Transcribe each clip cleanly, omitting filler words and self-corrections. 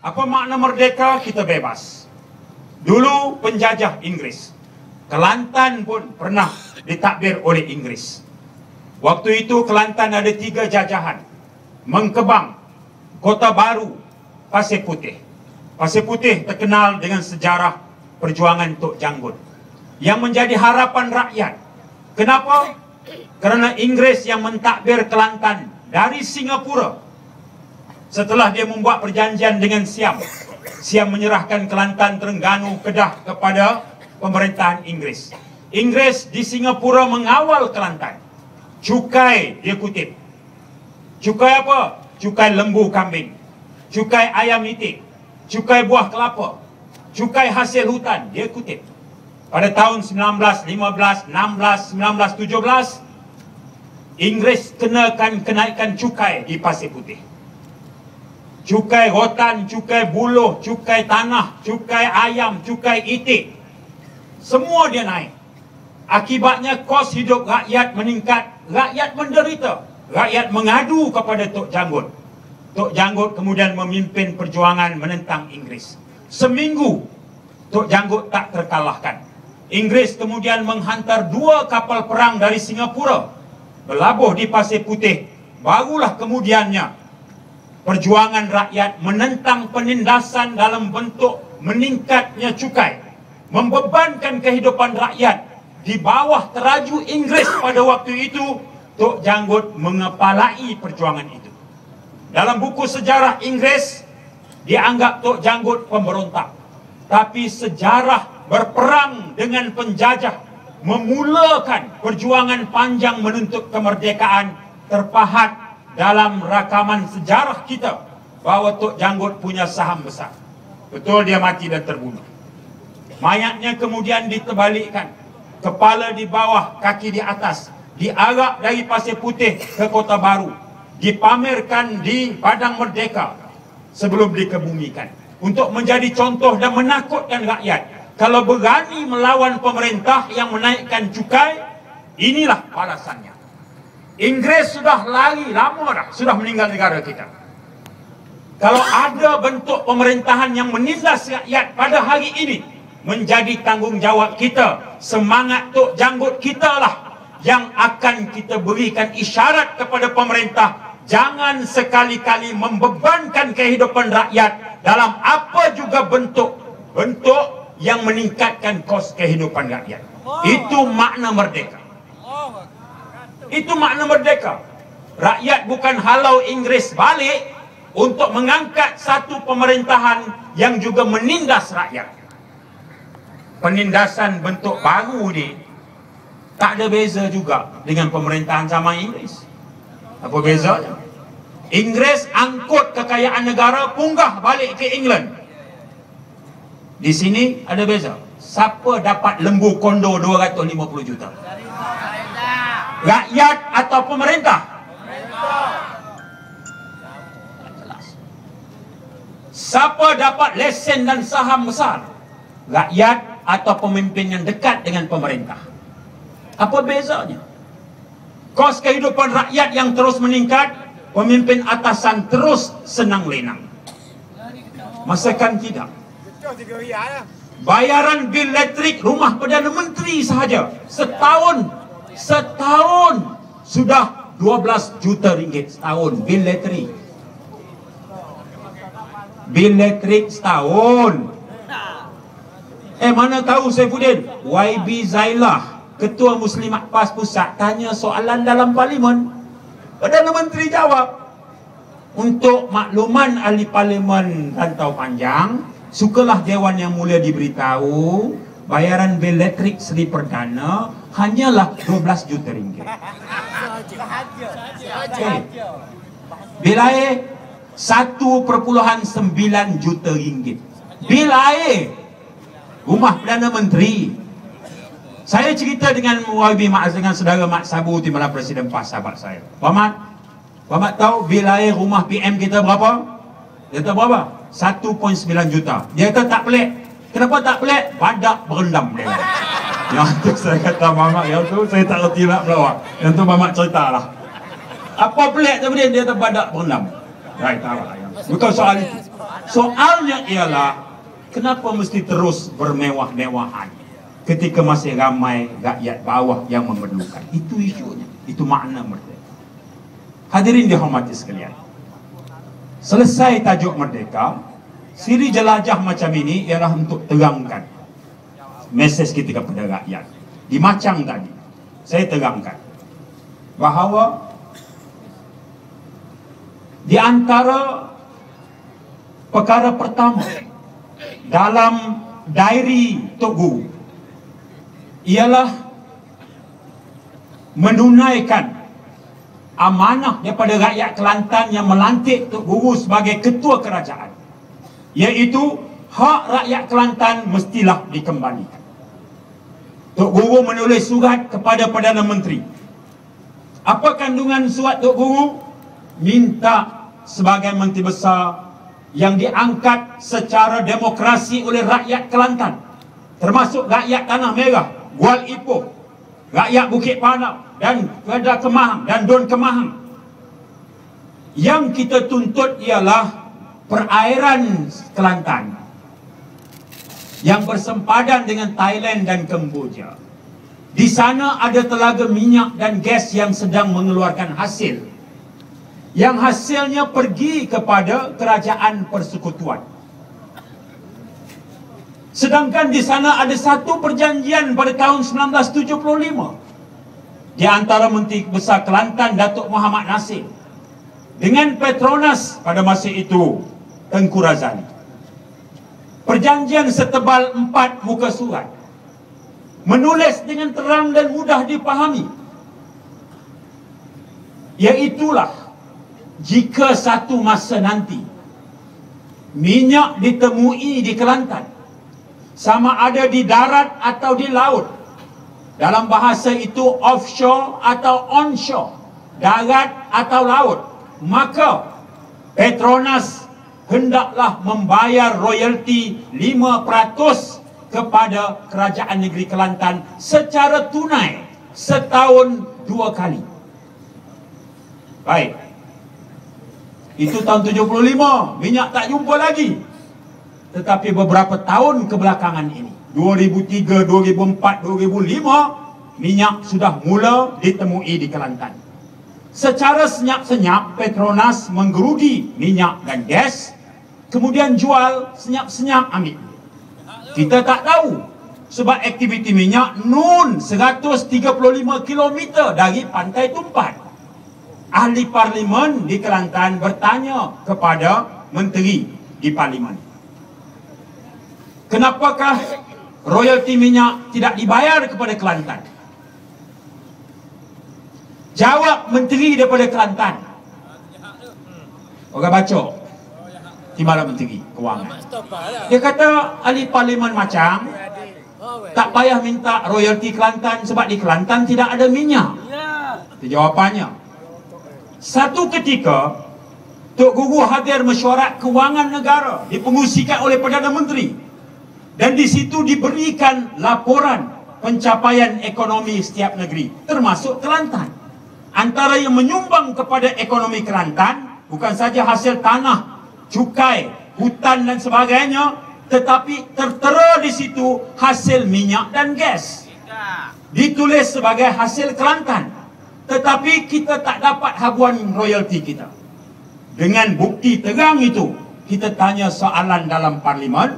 Apa makna merdeka? Kita bebas. Dulu penjajah Inggris. Kelantan pun pernah ditakbir oleh Inggris. Waktu itu Kelantan ada 3 jajahan. Mengkebang, Kota Baru, Pasir Putih. Pasir Putih terkenal dengan sejarah perjuangan Tok Janggut yang menjadi harapan rakyat. Kenapa? Kerana Inggris yang mentakbir Kelantan dari Singapura. Setelah dia membuat perjanjian dengan Siam, Siam menyerahkan Kelantan, Terengganu, Kedah kepada pemerintahan Inggris. Inggris di Singapura mengawal Kelantan. Cukai dia kutip. Cukai apa? Cukai lembu kambing, cukai ayam itik, cukai buah kelapa, cukai hasil hutan, dia kutip. Pada tahun 1915, 16, 1917, Inggris kenaikan cukai di Pasir Putih. Cukai rotan, cukai buluh, cukai tanah, cukai ayam, cukai itik, semua dia naik. Akibatnya kos hidup rakyat meningkat, rakyat menderita. Rakyat mengadu kepada Tok Janggut. Tok Janggut kemudian memimpin perjuangan menentang Inggris. Seminggu Tok Janggut tak terkalahkan. Inggris kemudian menghantar 2 kapal perang dari Singapura berlabuh di Pasir Putih. Barulah kemudiannya perjuangan rakyat menentang penindasan dalam bentuk meningkatnya cukai, membebankan kehidupan rakyat di bawah teraju Inggris. Pada waktu itu Tok Janggut mengepalai perjuangan itu. Dalam buku sejarah Inggris dianggap Tok Janggut pemberontak. Tapi sejarah berperang dengan penjajah memulakan perjuangan panjang menuntut kemerdekaan terpahat dalam rakaman sejarah kita bahawa Tok Janggut punya saham besar. Betul dia mati dan terbunuh. Mayatnya kemudian diterbalikkan, kepala di bawah, kaki di atas, diarak dari Pasir Putih ke Kota Baru, dipamerkan di Padang Merdeka sebelum dikebumikan untuk menjadi contoh dan menakutkan rakyat. Kalau berani melawan pemerintah yang menaikkan cukai, inilah balasannya. Inggris sudah lari lama dah, sudah meninggal negara kita. Kalau ada bentuk pemerintahan yang menindas rakyat pada hari ini, menjadi tanggungjawab kita. Semangat Tok Janggut kita lah yang akan kita berikan isyarat kepada pemerintah. Jangan sekali-kali membebankan kehidupan rakyat dalam apa juga bentuk yang meningkatkan kos kehidupan rakyat. Itu makna merdeka. Itu makna merdeka. Rakyat bukan halau Inggris balik untuk mengangkat satu pemerintahan yang juga menindas rakyat. Penindasan bentuk baru ni tak ada beza juga dengan pemerintahan zaman Inggris. Apa bezanya? Inggris angkut kekayaan negara, punggah balik ke England. Di sini ada beza. Siapa dapat lembu kondo 250 juta? Rakyat atau pemerintah? Siapa dapat lesen dan saham besar? Rakyat atau pemimpin yang dekat dengan pemerintah? Apa bezanya? Kos kehidupan rakyat yang terus meningkat, pemimpin atasan terus senang lenang. Masakan tidak. Bayaran bil elektrik rumah Perdana Menteri sahaja setahun sudah 12 juta ringgit setahun bil elektrik. Bil elektrik setahun. Mana tahu Saifuddin, YB Zailah, Ketua Muslimat PAS Pusat, tanya soalan dalam parlimen. Perdana Menteri jawab. Untuk makluman ahli parlimen Rantau Panjang, sukalah Dewan Yang Mulia diberitahu, bayaran bil elektrik Seri Perdana hanyalah 12 juta ringgit. Bil air 1,9 juta ringgit. Bil air rumah Perdana Menteri. Saya cerita dengan YB Mak, dengan saudara Mak Sabu, Timbalan Presiden PAS, sahabat saya. Pak tahu bil air rumah PM kita berapa? Dia tahu berapa? 1,9 juta. Dia kata tak pelik. Kenapa tak pelik? Badak berendam dia. Yang tu saya kata Mamak, yang tu saya tak reti nak melawak. Yang tu Mamak ceritalah. Apa pelik tu dia kata badak berendam. Baik, tak apa. Bukan soal itu. Soalnya ialah, kenapa mesti terus bermewah-mewahan ketika masih ramai rakyat bawah yang memerlukan? Itu isunya, itu makna merdeka. Hadirin dihormati sekalian, selesai tajuk merdeka, siri jelajah macam ini ialah untuk terangkan mesej kita kepada rakyat. Di macam tadi, saya terangkan bahawa di antara perkara pertama dalam diary Tok Guru ialah menunaikan amanah daripada rakyat Kelantan yang melantik Tok Guru sebagai ketua kerajaan, iaitu hak rakyat Kelantan mestilah dikembalikan. Tok Guru menulis surat kepada Perdana Menteri. Apa kandungan surat Tok Guru? Minta sebagai Menteri Besar yang diangkat secara demokrasi oleh rakyat Kelantan, termasuk rakyat Tanah Merah, Gual Ipoh, rakyat Bukit Panau dan Kedah Kemahang dan Don Kemahang. Yang kita tuntut ialah perairan Kelantan yang bersempadan dengan Thailand dan Kemboja. Di sana ada telaga minyak dan gas yang sedang mengeluarkan hasil, yang hasilnya pergi kepada kerajaan persekutuan. Sedangkan di sana ada satu perjanjian pada tahun 1975 di antara Menteri Besar Kelantan Datuk Muhammad Nasir dengan Petronas pada masa itu Tengku Razali. Perjanjian setebal 4 muka surat, menulis dengan terang dan mudah dipahami, iaitulah jika satu masa nanti minyak ditemui di Kelantan, sama ada di darat atau di laut, dalam bahasa itu offshore atau onshore, darat atau laut, maka Petronas hendaklah membayar royalti 5% kepada Kerajaan Negeri Kelantan secara tunai setahun 2 kali. Baik, itu tahun 75, minyak tak jumpa lagi. Tetapi beberapa tahun kebelakangan ini, 2003, 2004, 2005, minyak sudah mula ditemui di Kelantan. Secara senyap-senyap Petronas menggerudi minyak dan gas, kemudian jual senyap-senyap ambil. Kita tak tahu sebab aktiviti minyak nun 135 km dari Pantai Tumpat. Ahli Parlimen di Kelantan bertanya kepada menteri di Parlimen, kenapakah royalti minyak tidak dibayar kepada Kelantan? Jawab menteri daripada Kelantan, orang baca Timbalan Menteri Kewangan, dia kata ahli Parlimen macam tak payah minta royalti Kelantan sebab di Kelantan tidak ada minyak. Itu jawapannya. Satu ketika Tok Guru hadir mesyuarat kewangan negara dipengusikan oleh Perdana Menteri, dan di situ diberikan laporan pencapaian ekonomi setiap negeri termasuk Kelantan. Antara yang menyumbang kepada ekonomi Kelantan bukan saja hasil tanah, cukai, hutan dan sebagainya, tetapi tertera di situ hasil minyak dan gas. Ditulis sebagai hasil Kelantan. Tetapi kita tak dapat habuan royalti kita. Dengan bukti terang itu, kita tanya soalan dalam Parlimen,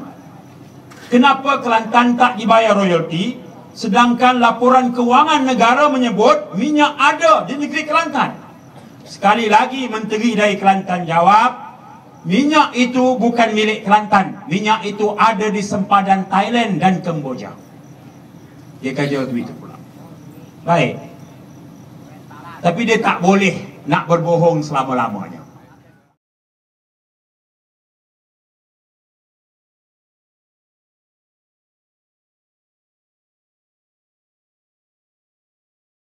kenapa Kelantan tak dibayar royalti, sedangkan laporan kewangan negara menyebut minyak ada di negeri Kelantan? Sekali lagi menteri dari Kelantan jawab, minyak itu bukan milik Kelantan, minyak itu ada di sempadan Thailand dan Kemboja. Dia kata begitu pula. Baik, tapi dia tak boleh nak berbohong selama-lamanya.